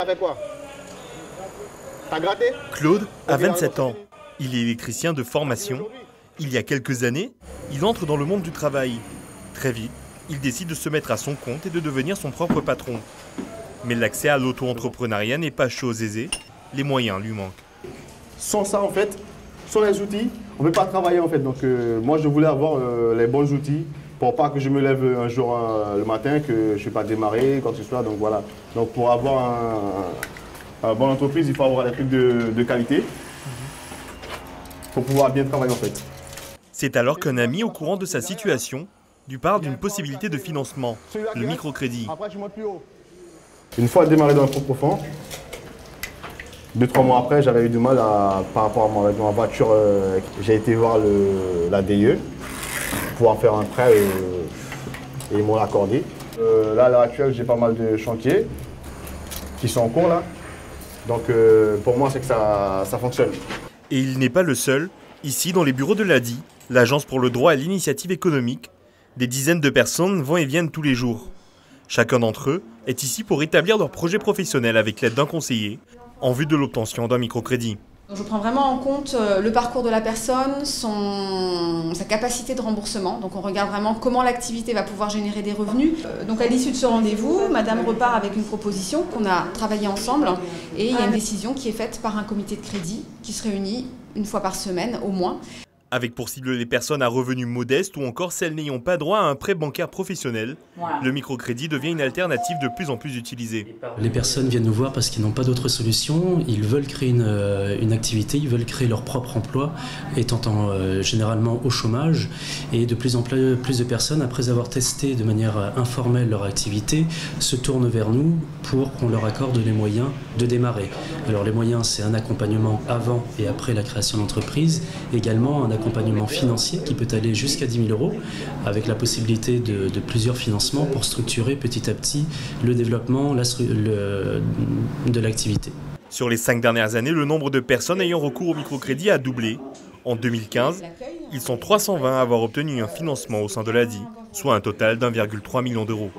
Avec quoi? T'as gratté? Claude a 27 ans. Il est électricien de formation. Il y a quelques années, il entre dans le monde du travail. Très vite, il décide de se mettre à son compte et de devenir son propre patron. Mais l'accès à l'auto-entrepreneuriat n'est pas chose aisée. Les moyens lui manquent. Sans ça, en fait, sans les outils, on ne peut pas travailler, en fait. Donc, moi, je voulais avoir les bons outils pour pas que je me lève un jour le matin, que je ne vais pas démarrer, quoi que ce soit. Donc, voilà. Donc, pour avoir une bonne entreprise, il faut avoir des trucs de qualité pour pouvoir bien travailler, en fait. C'est alors qu'un ami, au courant de sa situation, lui parle d'une possibilité de financement, le microcrédit. Après, je monte plus haut. Une fois démarré dans le propre fonds, 2-3 mois après, j'avais eu du mal par rapport à ma voiture. J'ai été voir la DIE pour pouvoir faire un prêt et ils m'ont accordé. Là, à l'heure actuelle, j'ai pas mal de chantiers qui sont en cours là. Donc pour moi, c'est que ça fonctionne. Et il n'est pas le seul. Ici, dans les bureaux de l'ADI, l'Agence pour le droit à l'initiative économique, des dizaines de personnes vont et viennent tous les jours. Chacun d'entre eux est ici pour établir leur projet professionnel avec l'aide d'un conseiller en vue de l'obtention d'un microcrédit. Je prends vraiment en compte le parcours de la personne, sa capacité de remboursement. Donc on regarde vraiment comment l'activité va pouvoir générer des revenus. Donc à l'issue de ce rendez-vous, madame repart avec une proposition qu'on a travaillée ensemble et il y a une décision qui est faite par un comité de crédit qui se réunit une fois par semaine au moins. Avec pour cible les personnes à revenus modestes ou encore celles n'ayant pas droit à un prêt bancaire professionnel, le microcrédit devient une alternative de plus en plus utilisée. Les personnes viennent nous voir parce qu'ils n'ont pas d'autre solution, ils veulent créer une activité, ils veulent créer leur propre emploi, étant généralement au chômage. Et de plus en plus de personnes, après avoir testé de manière informelle leur activité, se tournent vers nous pour qu'on leur accorde les moyens de démarrer. Alors les moyens, c'est un accompagnement avant et après la création d'entreprise, également un accompagnement financier qui peut aller jusqu'à 10 000 € avec la possibilité de plusieurs financements pour structurer petit à petit le développement de l'activité. Sur les 5 dernières années, le nombre de personnes ayant recours au microcrédit a doublé. En 2015, ils sont 320 à avoir obtenu un financement au sein de l'ADI, soit un total d'1,3 million d'euros.